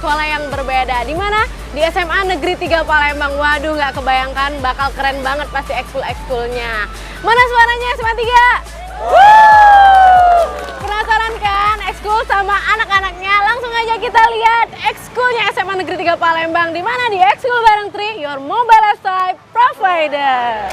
sekolah yang berbeda. Di mana? Di SMA Negeri 3 Palembang. Waduh, nggak kebayangkan, bakal keren banget pasti ekskul-ekskulnya. Mana suaranya SMA 3? Penasaran kan ekskul sama anak-anaknya? Langsung aja kita lihat ekskulnya SMA Negeri 3 Palembang. Di mana? Di Ekskul Bareng Tri, your mobile lifestyle provider.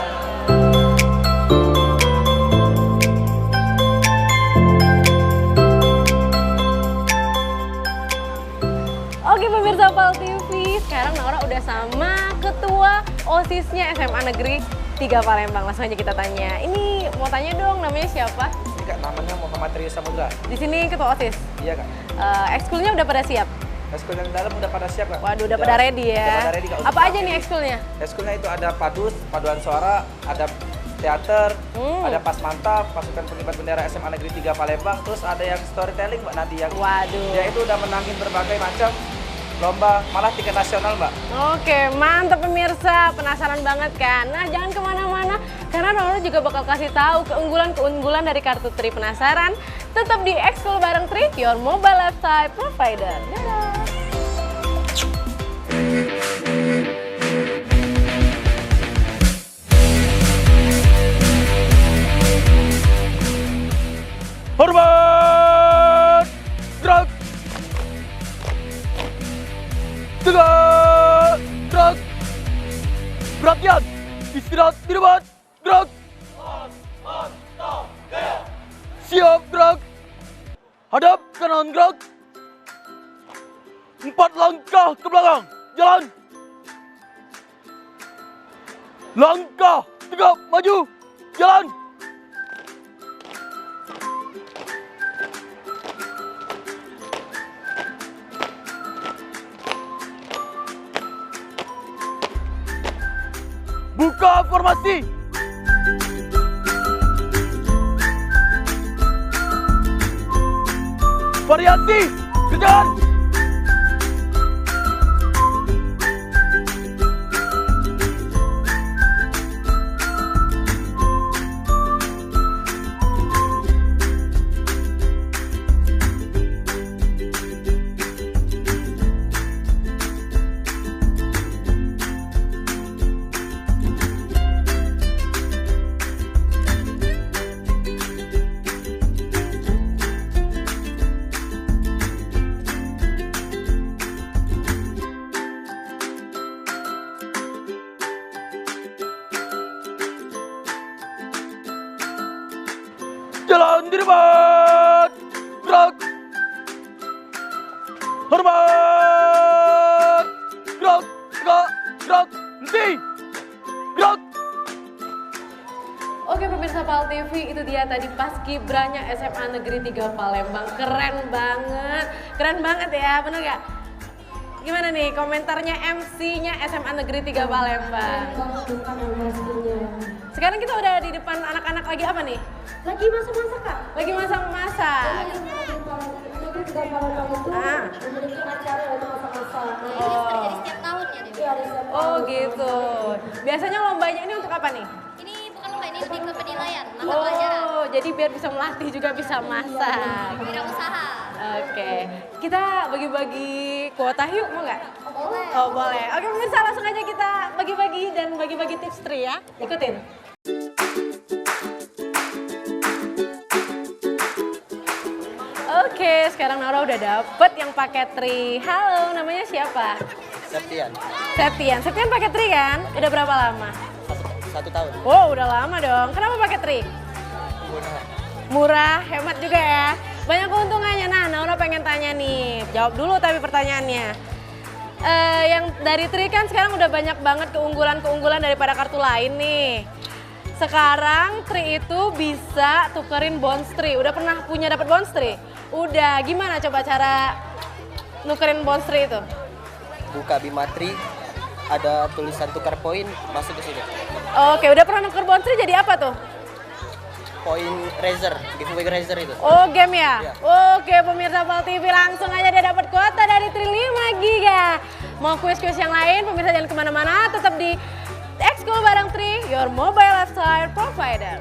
Oke pemirsa PAL TV, sekarang Naura udah sama ketua OSIS-nya SMA Negeri 3 Palembang. Langsung aja kita tanya. Ini mau tanya dong, namanya siapa? Ini Kak, namanya Muhammad Rio Samudra. Di sini ketua OSIS? Iya Kak. Ekskulnya udah pada siap? Ekskul yang dalam udah pada siap Kak. Waduh, udah pada ready ya? Udah pada ready Kak. Apa aja nih ekskulnya? Ekskulnya itu ada padus, paduan suara, ada teater, ada pas mantap, pasukan pengibar bendera SMA Negeri 3 Palembang, terus ada yang storytelling Mbak Nadi yang Waduh. dia itu udah menangin berbagai macam lomba, malah tingkat nasional Mbak. Oke, mantap pemirsa, penasaran banget kan? Nah jangan kemana-mana, karena Naura juga bakal kasih tahu keunggulan-keunggulan dari kartu Tri. Penasaran? Tetap di Ekskul Bareng Tri, your mobile lifestyle provider. Dadah! Hormat! Gerak! Tegak! Gerak! Perhatian! Istirahat di depan! Gerak! Siap gerak! Hadap kanan gerak! 4 langkah ke belakang! Jalan! Langkah! Tegak! Maju! Jalan! Buka formasi. Variasi. Kejar. Jalan di depan. Gerak. Hormat. Gerak. Gerak. Gerak. Henti. Gerak. Oke pemirsa PAL TV, itu dia tadi paskibranya SMA Negeri 3 Palembang. Keren banget ya, bener gak? Gimana nih komentarnya MC-nya SMA Negeri 3 Palembang? Sekarang kita udah di depan anak-anak lagi apa nih? Lagi masak-masak Kak. Lagi masak-masak. Negeri 3 Palembang itu memiliki acara untuk masak-masak. Ini terjadi setiap tahun ya Dewi? Iya, di setiap Oh tahun. gitu. Biasanya lombanya ini untuk apa nih? Ini bukan lomba, ini lebih ke penilaian, mata pelajaran. Oh, jadi biar bisa melatih juga bisa masak. Wirausaha. Oke, kita bagi-bagi kuota yuk, mau nggak? Boleh. Oh boleh. Oke pemirsa, langsung aja kita bagi-bagi dan bagi-bagi tips Tri ya. Ikutin. Oke, sekarang Naura udah dapet yang pakai Tri. Halo, namanya siapa? Septian. Septian pakai Tri kan? Udah berapa lama? 1 tahun. Wow, udah lama dong. Kenapa pakai Tri? Murah, hemat juga ya. Banyak keuntungannya. Nah, Naura pengen tanya nih. Jawab dulu tapi pertanyaannya. Yang dari Tri kan sekarang udah banyak banget keunggulan-keunggulan daripada kartu lain nih. Sekarang Tri itu bisa tukerin bonds Tri. Udah pernah punya dapat bonds Tri? Udah. Gimana coba cara nukerin bonds Tri itu? Buka Bimatri, ada tulisan tukar poin, masuk ke sini. Oke, udah pernah nuker bonds Tri jadi apa tuh? Poin Razer, giveaway Razer itu. Oh, game ya? Iya. Oke, pemirsa PAL TV, langsung aja dia dapat kuota dari Tri 5 Giga. Mau kuis-kuis yang lain, pemirsa jangan kemana-mana, tetap di Ekskul Bareng Tri, your mobile lifestyle provider.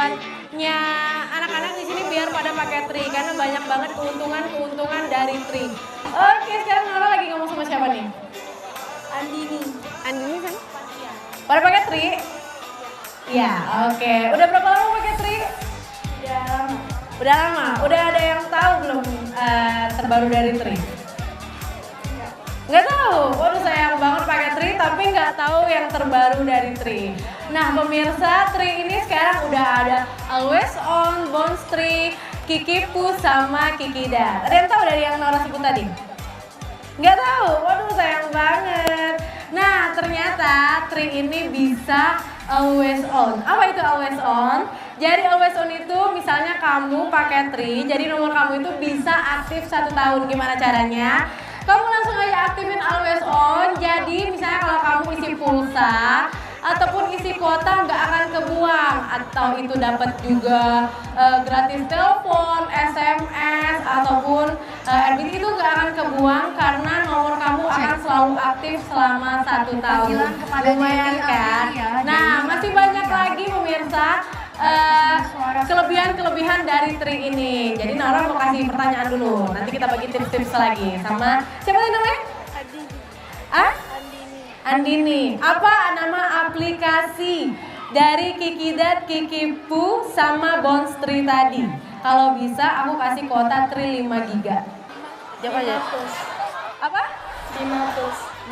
tujuannya anak-anak di sini biar pada pakai Tri karena banyak banget keuntungan dari Tri. Oke, sekarang Nora lagi ngomong sama siapa nih? Andini kan? Pada pakai Tri? Iya, oke. Udah berapa lama pakai Tri? Udah lama. Udah ada yang tahu belum terbaru dari Tri? Nggak tahu. Waduh, sayang banget pakai Tri tapi nggak tahu yang terbaru dari Tri. Nah, pemirsa, Tri ini sekarang udah ada Always On, Bones Tri, Kiki Poo sama Kiki Dat. Ada yang tahu dari yang Nora sebut tadi? Nggak tahu. Waduh, sayang banget. Nah, ternyata Tri ini bisa always on. Apa itu always on? Jadi always on itu misalnya kamu pakai Tri, jadi nomor kamu itu bisa aktif 1 tahun. Gimana caranya? Kamu langsung aja aktifin always on. Jadi misalnya kalau kamu isi pulsa ataupun isi kuota nggak akan kebuang, atau itu dapat juga gratis telepon, SMS ataupun RBT itu nggak akan kebuang karena nomor kamu akan selalu aktif selama 1 tahun. Lumayan kan? Nah, masih banyak lagi pemirsa kelebihan dari Tri ini. Jadi Nora mau kasih pertanyaan dulu. Nanti kita bagi tips-tips lagi sama siapa tadi namanya? Andini. Apa nama aplikasi dari Kiki Dat, Kiki Poo sama Bones Tri tadi? Kalau bisa aku kasih kuota Tri 5 giga. Jawab aja. Apa?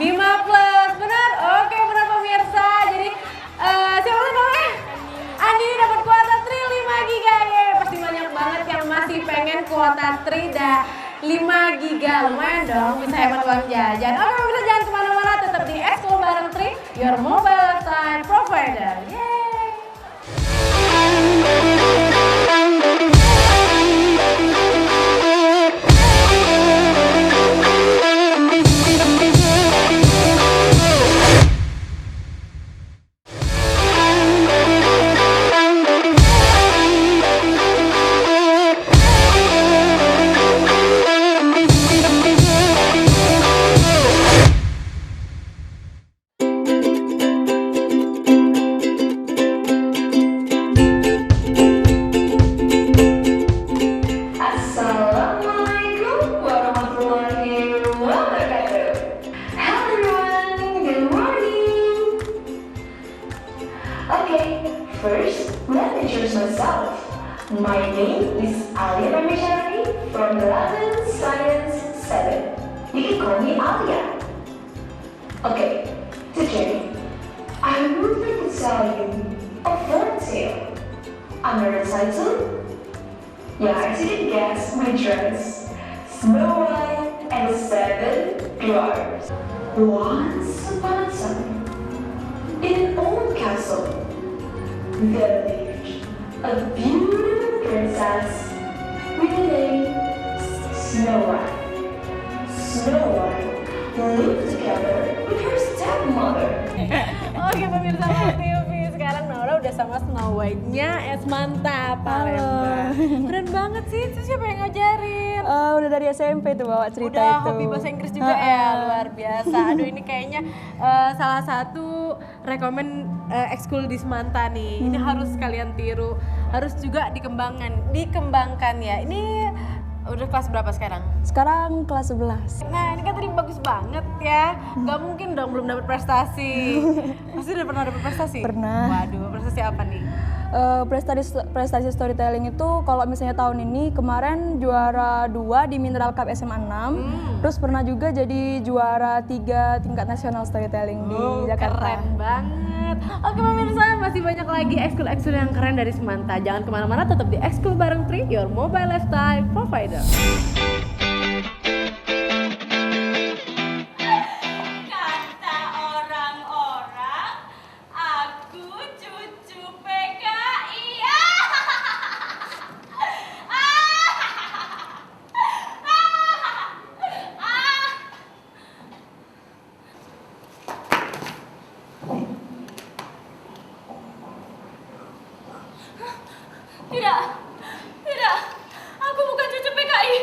Bima Plus. Benar? Oke, benar pemirsa. Jadi siapa tadi namanya? Andini dapat kuota Tri 5 giga. Pasti banyak banget yang masih pengen kuota Tri 5 giga. Lumayan dong, bisa hemat uang jajan. Oke, pemirsa, jangan kemana-mana, tetap di Ekskul bareng Tri, your mobile lifestyle provider. Yeay! Assalamualaikum warahmatullahi wabarakatuh. Hello everyone, good morning. Okay, first let me introduce myself. My name is Alia Ramejani from 11 Science 7. You can call me Alia. Okay, today I would like to tell you a fairy tale under the title. Yeah, as you can guess, my dress, Snow White and the 7 Dwarfs. Once upon a time, in an old castle, there lived a beautiful princess with the name Snow White. Snow White lived together with her stepmother. Oke pemirsa Mob TV, sekarang Nora udah sama Snow White-nya Mantap Palembang. Keren banget sih, itu siapa yang ngajarin? Udah dari SMP tuh bawa cerita Udah itu. hobi bahasa Inggris juga ya, luar biasa. Aduh, ini kayaknya salah satu rekomen ekskul di Semanta nih. Ini harus kalian tiru, harus juga dikembangkan ya. Ini udah kelas berapa sekarang? Sekarang kelas 11. Nah, ini kan tadi bagus banget ya. Gak mungkin dong belum dapat prestasi. Pasti udah pernah dapat prestasi? Pernah. Waduh, prestasi apa nih? Prestasi storytelling itu kalau misalnya tahun ini kemarin juara 2 di Mineral Cup SMA 6. Terus pernah juga jadi juara 3 tingkat nasional storytelling di Jakarta. Keren banget. Oke pemirsa, masih banyak lagi ekskul-ekskul yang keren dari Semanta. Jangan kemana-mana, tetap di Ekskul bareng Tri, your mobile lifestyle provider. Kata orang-orang, aku cucu PKI. Tidak, tidak, aku bukan cucu PKI.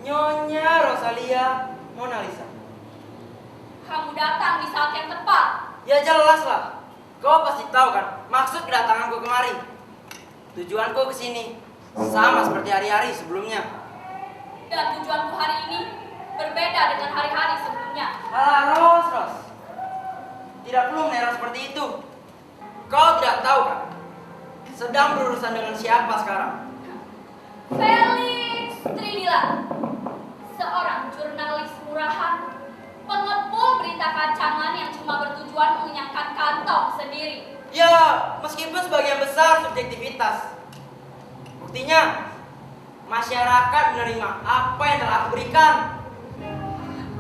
Nyonya Rosalia Mona Lisa. Kamu datang di saat yang tepat. Ya jelas lah. Kau pasti tahu kan maksud kedatanganku kemari. Tujuanku ke sini sama seperti hari-hari sebelumnya. Dan tujuanku hari ini berbeda dengan hari-hari sebelumnya. Alah, Ros. Tidak perlu meneror seperti itu. Kau tidak tahu kan? Sedang berurusan dengan siapa sekarang? Felix Tridila, seorang jurnalis murahan, pengepul berita kacangan yang cuma bertujuan mengenyangkan kantong sendiri. Ya, meskipun sebagian besar subjektivitas. Buktinya, masyarakat menerima apa yang telah aku berikan.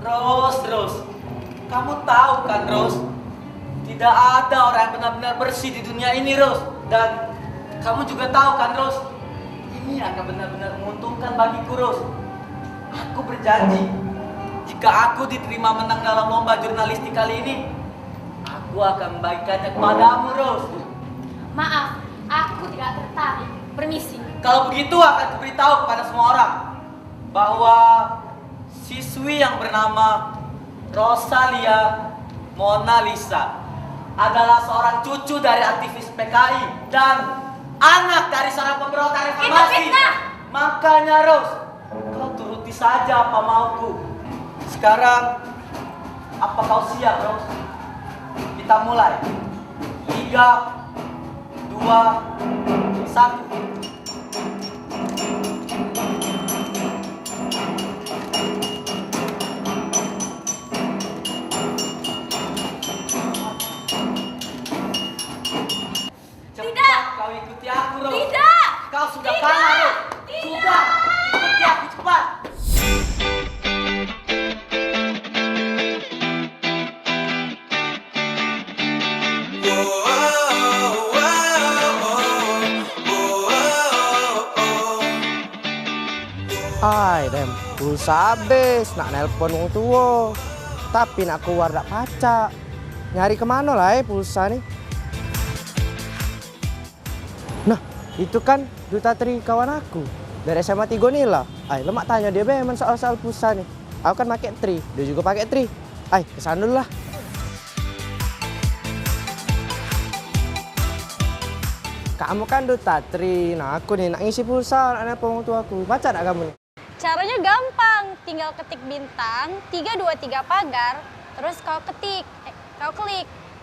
Ros, kamu tahu kan Ros? Tidak ada orang yang benar-benar bersih di dunia ini Ros. Dan kamu juga tahu kan Ros? Ini akan benar-benar menguntungkan bagiku Ros. Aku berjanji, jika aku diterima menang dalam lomba jurnalistik kali ini, aku akan membagikannya kepadamu Ros. Maaf, aku tidak tertarik. Permisi. Kalau begitu akan kuberitahu kepada semua orang bahwa siswi yang bernama Rosalia Mona Lisa adalah seorang cucu dari aktivis PKI dan anak dari seorang pemberontak reformasi. Itu fitnah! Makanya Ros, kau turuti saja apa mauku. Sekarang, apa kau siap Ros? Kita mulai. 3, 2, 1. Tidak! Kau ikuti aku, Ros. Tidak! Kau sudah Tidak! kalah, Ros. Tidak! Sudah. Ikuti aku cepat. Hai, Dem, pulsa habis, nak nelpon wong tua. Tapi nak keluar dak pacak. Nyari kemana lah pulsa nih? Nah, itu kan Duta Tri kawan aku dari SMA Tigonila. Ay, lemak tanya dia memang soal-soal pulsa nih. Aku kan pakai Tri, dia juga pakai Tri. Ay, kesana dulu lah. Kamu kan Duta Tri, nah aku nih nak ngisi pulsa, nak nelpon wong tua aku. Baca dak kamu nih? Caranya gampang, tinggal ketik bintang 323 pagar, terus kau klik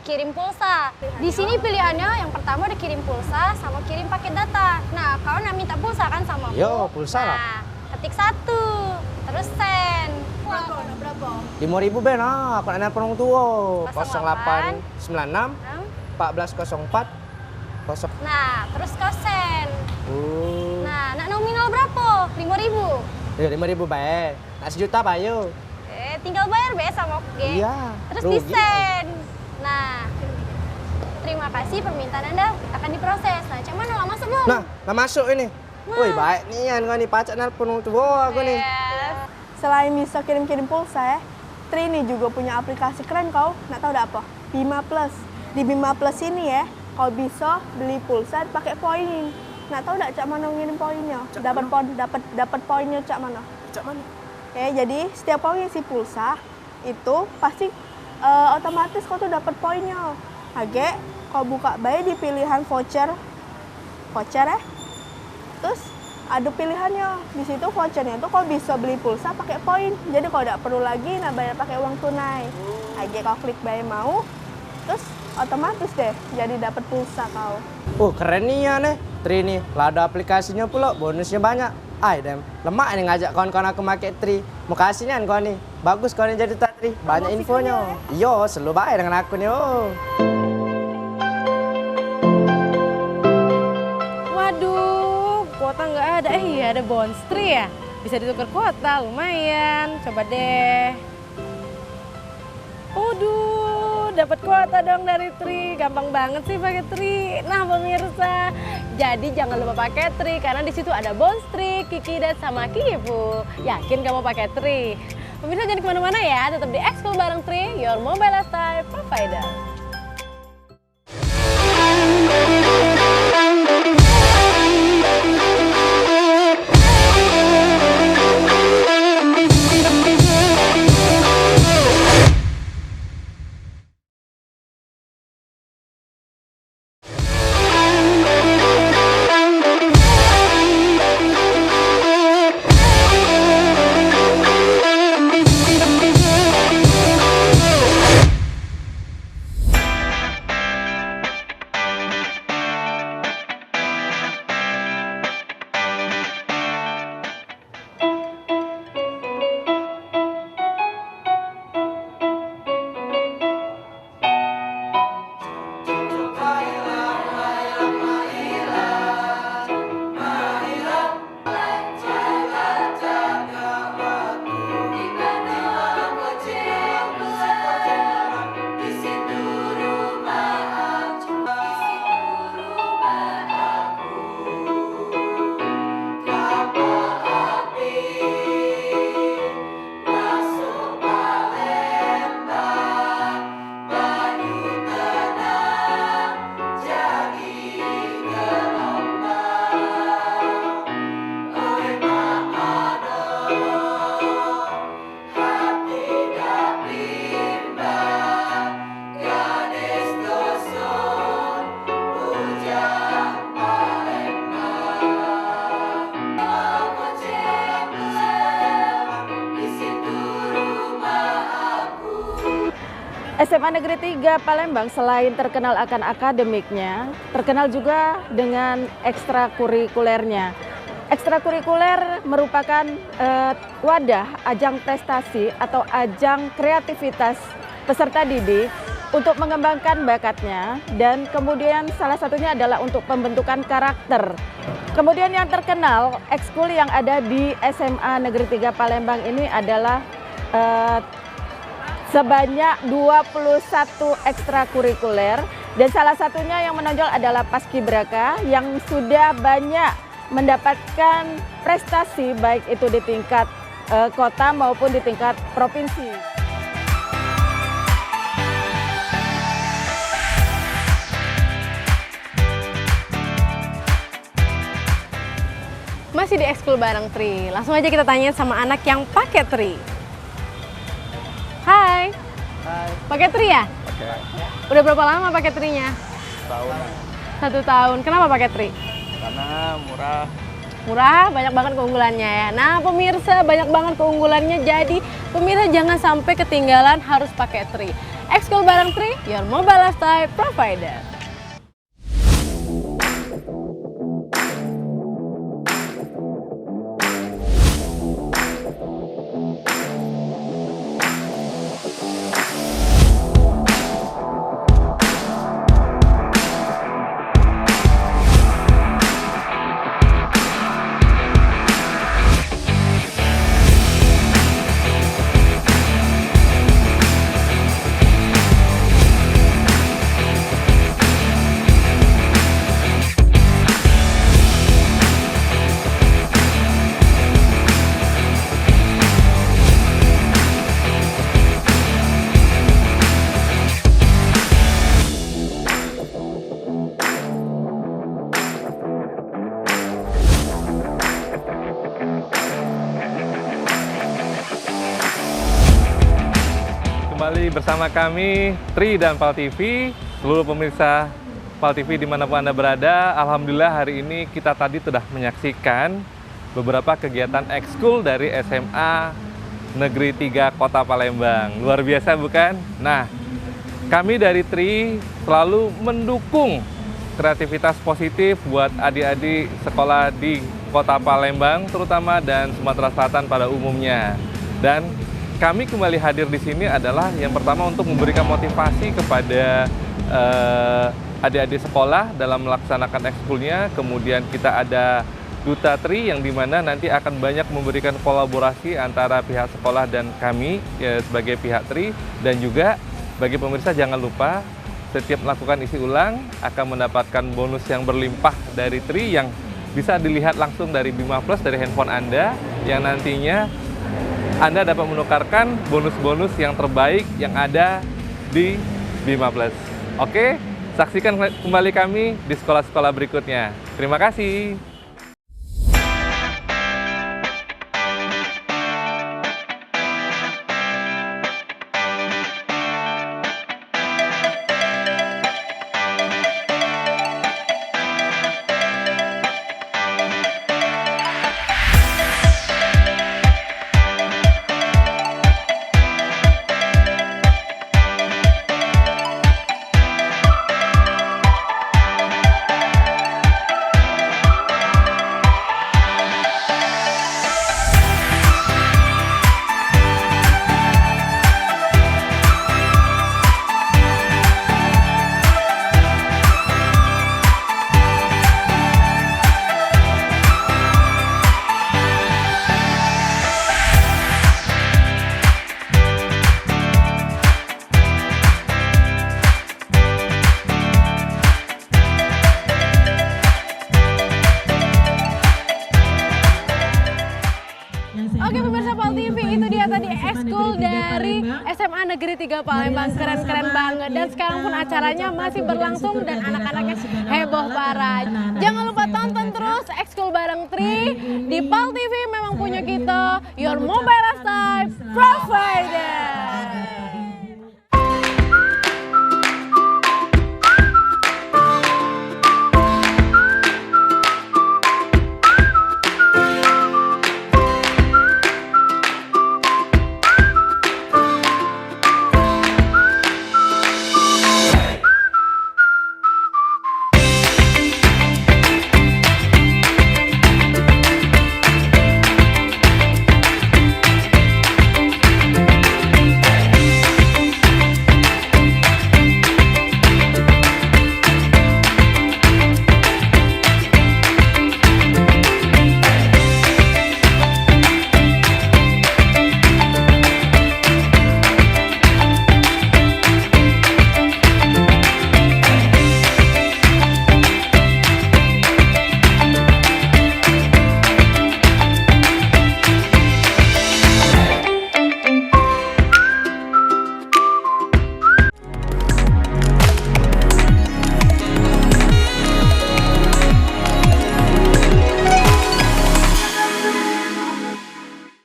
kirim pulsa. Di sini pilihannya yang pertama ada kirim pulsa sama kirim paket data. Nah, kau nak minta pulsa kan sama aku? Yo, pulsa lah. Nah, ketik 1, terus send. Berapa? 5.000 ben, aku nak nelpon wong tua. 08 0896 1404 0. Nah, terus kau send. Nah, nak nominal berapa? 5.000. Ya 5.000 baik. Nak sejuta Pak, yuk. Tinggal bayar be sama aku. Iya. Terus rugi. di-send. Nah, terima kasih permintaan Anda akan diproses. Nah, cuman udah masuk belum? Nah, masuk ini. Woi, baik nih kan kau nih pacak nelpon wong tua aku nih. Selain bisa kirim-kirim pulsa ya, Tri ini juga punya aplikasi keren kau. Nggak tahu ada apa? Bima Plus. Di Bima Plus ini ya, kau bisa beli pulsa pakai poin. Nggak tahu nggak cak mana ngirim poinnya? Dapat poinnya cak mana? Cak mana? Ya, jadi setiap kau ngisi pulsa itu pasti otomatis kau tuh dapat poinnya. Agak kau buka bayi di pilihan voucher ya. Terus ada pilihannya di situ vouchernya tuh kau bisa beli pulsa pakai poin. Jadi kau tidak perlu lagi nak bayar pakai uang tunai. Agak kau klik bayar mau, terus otomatis deh jadi dapat pulsa kau. Oh, keren nih ya nih. Tri nih, lah ada aplikasinya pula, bonusnya banyak. Ay, Dem, lemak nih ngajak kawan-kawan aku pakai Tri. Makasih nih kau nih. Bagus kau nih jadi Duta Tri. Banyak infonya. Iya, selalu baik dengan aku nih. Oh. Waduh, kuota nggak ada. Iya ada Bonstri ya. Bisa ditukar kuota, lumayan. Coba deh. Waduh, dapat kuota dong dari Tri. Gampang banget sih pakai Tri. Nah pemirsa, jadi jangan lupa pakai Tri karena di situ ada Bonstri, Kiki dan sama Kifu. Yakin kamu pakai Tri? Pemirsa jangan kemana-mana ya, tetap di Ekskul bareng Tri, your mobile lifestyle provider. SMA Negeri 3 Palembang selain terkenal akan akademiknya, terkenal juga dengan ekstrakurikulernya. Ekstrakurikuler merupakan wadah ajang prestasi atau ajang kreativitas peserta didik untuk mengembangkan bakatnya, dan kemudian salah satunya adalah untuk pembentukan karakter. Kemudian yang terkenal, ekskul yang ada di SMA Negeri 3 Palembang ini adalah sebanyak 21 ekstrakurikuler, dan salah satunya yang menonjol adalah Paskibraka yang sudah banyak mendapatkan prestasi baik itu di tingkat kota maupun di tingkat provinsi. Masih di ekskul bareng Tri, langsung aja kita tanya sama anak yang pakai Tri. Hai. Hai. Pakai Tri ya? Pakai. Udah berapa lama pakai Tri-nya? Tahun. 1 tahun. Kenapa pakai Tri? Karena murah. Murah, banyak banget keunggulannya ya. Nah pemirsa, banyak banget keunggulannya. Jadi pemirsa jangan sampai ketinggalan, harus pakai Tri. Ekskul bareng Tri, your mobile lifestyle provider. Kembali bersama kami, Tri dan Pal TV, seluruh pemirsa Pal TV dimanapun Anda berada. Alhamdulillah hari ini kita tadi sudah menyaksikan beberapa kegiatan ekskul dari SMA Negeri 3 Kota Palembang. Luar biasa bukan? Nah, kami dari Tri selalu mendukung kreativitas positif buat adik-adik sekolah di Kota Palembang terutama dan Sumatera Selatan pada umumnya. Dan kami kembali hadir di sini adalah yang pertama untuk memberikan motivasi kepada adik-adik sekolah dalam melaksanakan ekskulnya. Kemudian kita ada Duta Tri yang dimana nanti akan banyak memberikan kolaborasi antara pihak sekolah dan kami ya, sebagai pihak Tri. Dan juga bagi pemirsa jangan lupa setiap melakukan isi ulang akan mendapatkan bonus yang berlimpah dari Tri yang bisa dilihat langsung dari Bima Plus dari handphone Anda, yang nantinya Anda dapat menukarkan bonus-bonus yang terbaik yang ada di Bima Plus. Oke, saksikan kembali kami di sekolah-sekolah berikutnya. Terima kasih. Oke pemirsa Pal TV, itu dia tadi ekskul dari SMA Negeri 3 Palembang. Keren-keren banget. Dan sekarang pun acaranya masih berlangsung dan anak-anaknya heboh parah. Jangan lupa tonton terus ekskul bareng Tri di Pal TV. Memang punya kita, your mobile lifestyle provider.